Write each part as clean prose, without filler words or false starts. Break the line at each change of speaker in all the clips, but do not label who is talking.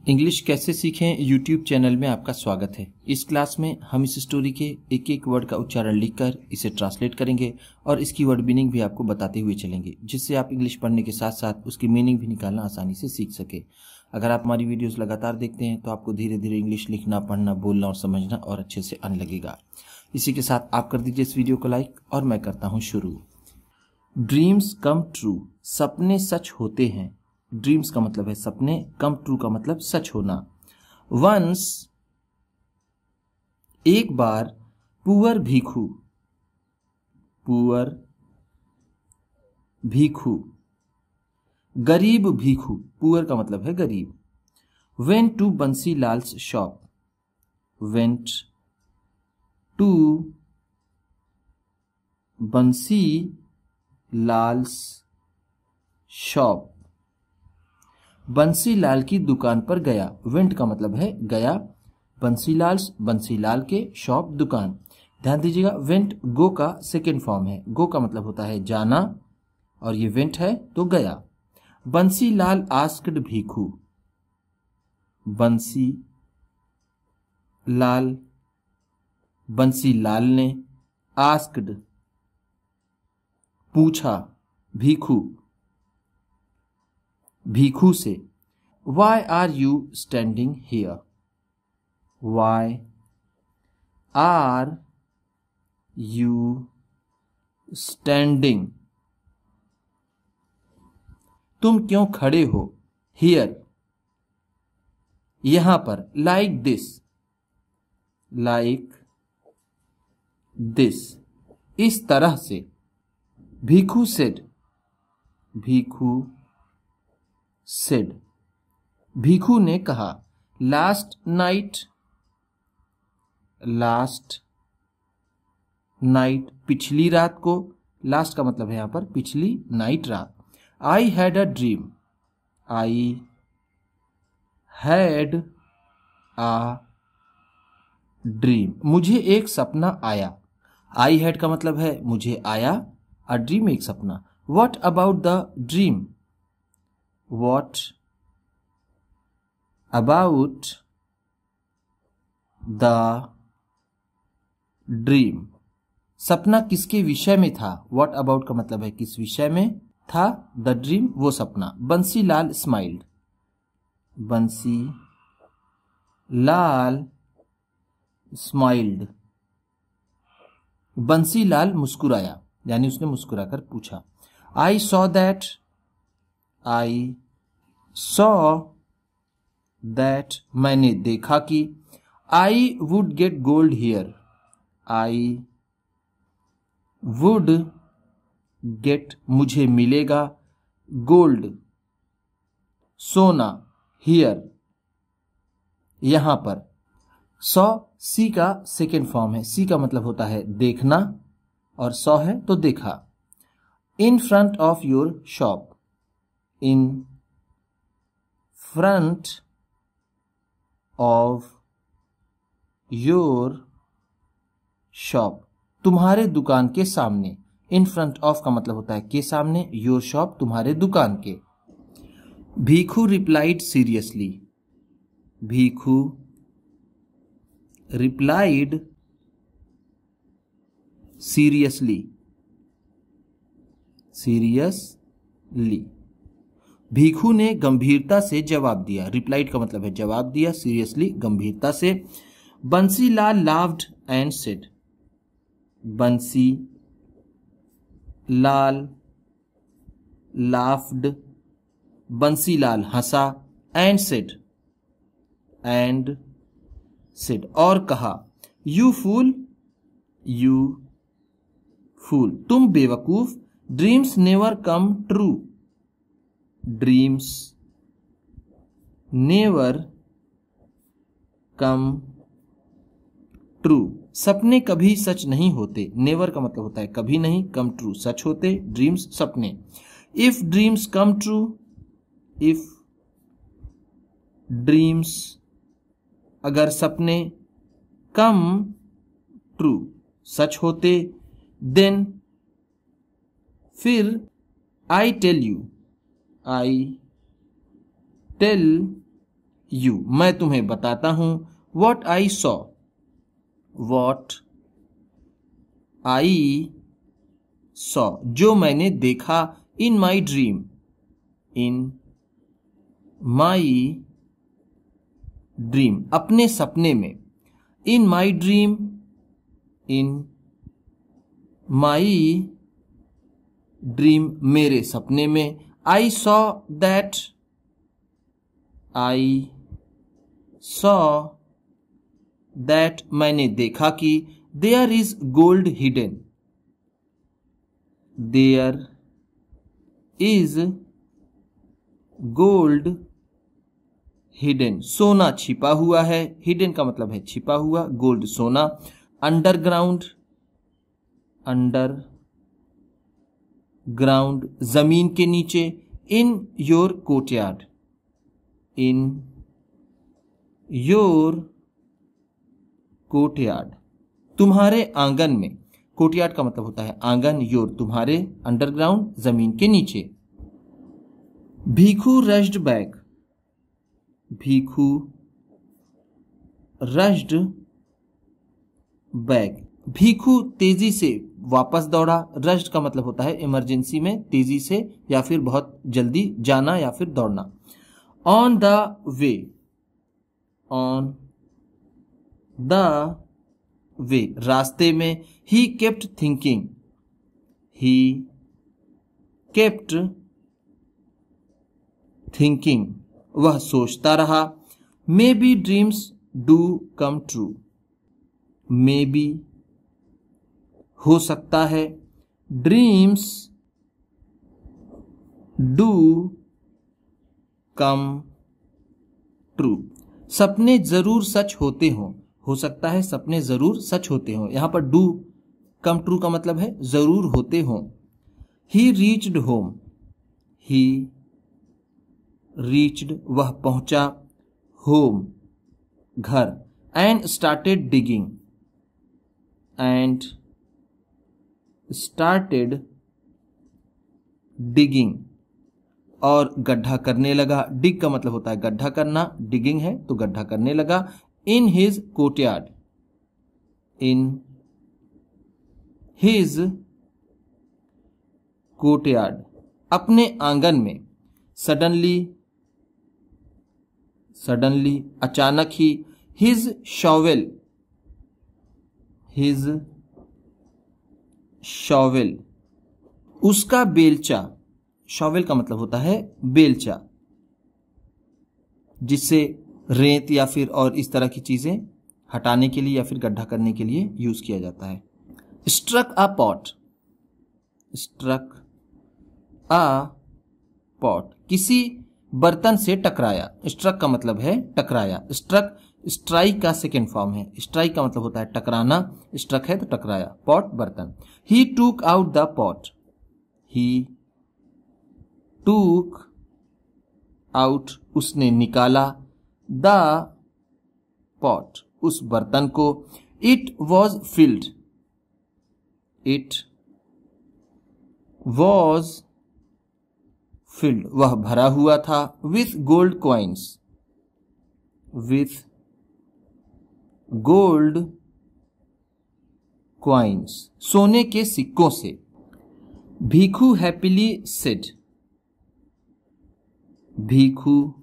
English कैसे सीखें YouTube channel में आपका स्वागत है। इस क्लास में हम इस स्टोरी के एक एक वर्ड का उच्चारण लिखकर इसे ट्रांसलेट करेंगे और इसकी वर्ड मीनिंग भी आपको बताते हुए चलेंगे, जिससे आप इंग्लिश पढ़ने के साथ साथ उसकी मीनिंग भी निकालना आसानी से सीख सके। अगर आप हमारी वीडियोस लगातार देखते हैं तो आपको धीरे धीरे इंग्लिश लिखना, पढ़ना, बोलना और समझना और अच्छे से आने लगेगा। इसी के साथ आप कर दीजिए इस वीडियो को लाइक और मैं करता हूँ शुरू। ड्रीम्स कम ट्रू, सपने सच होते हैं। ड्रीम्स का मतलब है सपने, कम ट्रू का मतलब सच होना। वंस एक बार, पुअर भिखू, पुअर भिखू, गरीब भिखू, पुअर का मतलब है गरीब। वेंट टू बंसी लाल्स शॉप, वेंट टू बंसी लाल्स शॉप, बंसीलाल की दुकान पर गया। वेंट का मतलब है गया, बंसीलाल्स बंसीलाल के, शॉप दुकान। ध्यान दीजिएगा, वेंट गो का सेकेंड फॉर्म है। गो का मतलब होता है जाना और ये वेंट है तो गया। बंसीलाल आस्क्ड भिखू, बंसीलाल ने, आस्क्ड पूछा, भिखू से। Why are you standing here? Why are you standing? तुम क्यों खड़े हो? Here, यहां पर। Like this, इस तरह से। भिखू सेड, भिखू ने कहा। लास्ट नाइट, पिछली रात को। लास्ट का मतलब है यहां पर पिछली, नाइट रात। आई हैड अ ड्रीम, मुझे एक सपना आया। आई हैड का मतलब है मुझे आया, अ ड्रीम एक सपना। What about the dream, What about the dream? सपना किसके विषय में था? What about का मतलब है किस विषय में था, the dream वो सपना। बंसीलाल स्माइल्ड, बंसीलाल मुस्कुराया, यानी उसने मुस्कुराकर पूछा। I saw that, मैंने देखा कि। I would get gold here, मुझे मिलेगा। गोल्ड सोना, here यहां पर। सॉ सी का सेकेंड फॉर्म है। सी का मतलब होता है देखना और सॉ है तो देखा। In front of your shop, in front of your shop, तुम्हारे दुकान के सामने। इन फ्रंट ऑफ का मतलब होता है के सामने, योर शॉप तुम्हारे दुकान के। Bhikhu replied seriously, Bhikhu replied seriously, Bhikhu ने गंभीरता से जवाब दिया। रिप्लाइड का मतलब है जवाब दिया, सीरियसली गंभीरता से। Bansilal laughed and said, Bansilal laughed, Bansilal Hansa. And said और कहा। यू फूल, तुम बेवकूफ। Dreams never come true, dreams never come true, सपने कभी सच नहीं होते। नेवर का मतलब होता है कभी नहीं, कम ट्रू सच होते। ड्रीम्स सपने। If dreams come true, if dreams अगर सपने, कम ट्रू सच होते, देन फिर। आई टेल यू, मैं तुम्हें बताता हूं। What I saw, what I saw, जो मैंने देखा। इन my dream, in my dream, अपने सपने में। इन my dream, in my dream, मेरे सपने में। I saw that, I saw that, मैंने देखा कि। There is gold hidden, there is gold hidden, सोना छिपा हुआ है। हिडन का मतलब है छिपा हुआ, गोल्ड सोना। अंडरग्राउंड, अंडर ग्राउंड, जमीन के नीचे। In your courtyard, in your courtyard, तुम्हारे आंगन में। कोर्टयार्ड का मतलब होता है आंगन, योर तुम्हारे, अंडरग्राउंड जमीन के नीचे। Bhikhu rushed back, Bhikhu rushed back, Bhikhu तेजी से वापस दौड़ा। रश्ड का मतलब होता है इमरजेंसी में तेजी से या फिर बहुत जल्दी जाना या फिर दौड़ना। On the way, on the way, रास्ते में। He kept thinking, he kept thinking, वह सोचता रहा। May be dreams do come true, may be हो सकता है। ड्रीम्स डू कम ट्रू, सपने जरूर सच होते हों। हो सकता है सपने जरूर सच होते हों। यहां पर डू कम ट्रू का मतलब है जरूर होते हों। ही रीच्ड होम, ही रीच्ड, वह पहुंचा। होम घर। And started digging, and started digging, और गड्ढा करने लगा। डिग का मतलब होता है गड्ढा करना, डिगिंग है तो गड्ढा करने लगा। In his courtyard, in his courtyard, अपने आंगन में। सडनली, सडनली अचानक ही। हिज शॉवेल, हिज शॉवेल, उसका बेलचा। शॉवेल का मतलब होता है बेलचा, जिससे रेत या फिर और इस तरह की चीजें हटाने के लिए या फिर गड्ढा करने के लिए यूज किया जाता है। Struck a pot, struck a pot, किसी बर्तन से टकराया। स्ट्रक का मतलब है टकराया। स्ट्रक स्ट्राइक का सेकेंड फॉर्म है। स्ट्राइक का मतलब होता है टकराना, स्ट्रक है तो टकराया। पॉट बर्तन। ही टूक आउट द पॉट, ही टूक आउट, उसने निकाला। द पॉट, उस बर्तन को। It was filled, it was filled, वह भरा हुआ था। With gold coins, with gold coins, सोने के सिक्कों से। Bhikhu happily said, Bhikhu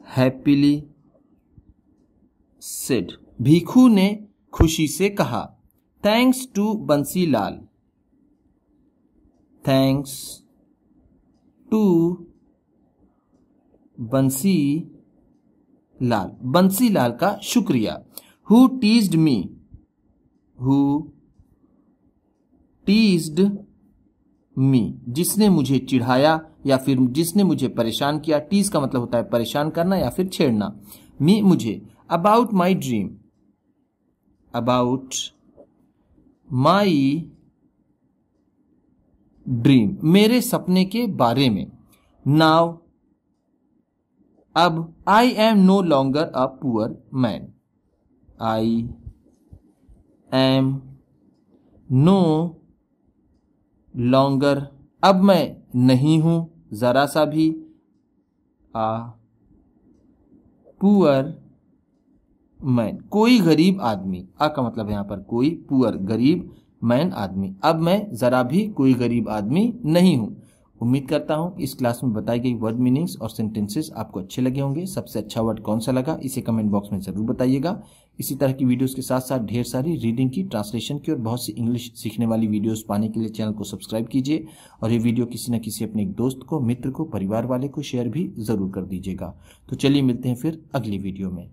happily said, Bhikhu ने खुशी से कहा। Thanks to Bansilal, thanks to Bansilal, Bansilal का शुक्रिया। Who teased me, who teased me, जिसने मुझे चिढ़ाया या फिर जिसने मुझे परेशान किया। टीज का मतलब होता है परेशान करना या फिर छेड़ना। मी मुझे। About my dream, about my dream, मेरे सपने के बारे में। नाउ अब। I am no longer a poor man, I am no longer, अब मैं नहीं हूं जरा सा भी। पुअर मैन, कोई गरीब आदमी। आ का मतलब है यहाँ पर कोई, पुअर गरीब, मैन आदमी। अब मैं जरा भी कोई गरीब आदमी नहीं हूं। उम्मीद करता हूं इस क्लास में बताई गई वर्ड मीनिंग्स और सेंटेंसेस आपको अच्छे लगे होंगे। सबसे अच्छा वर्ड कौन सा लगा इसे कमेंट बॉक्स में जरूर बताइएगा। इसी तरह की वीडियोस के साथ साथ ढेर सारी रीडिंग की, ट्रांसलेशन की और बहुत सी इंग्लिश सीखने वाली वीडियोस पाने के लिए चैनल को सब्सक्राइब कीजिए और ये वीडियो किसी न किसी अपने एक दोस्त को, मित्र को, परिवार वाले को शेयर भी जरूर कर दीजिएगा। तो चलिए मिलते हैं फिर अगली वीडियो में।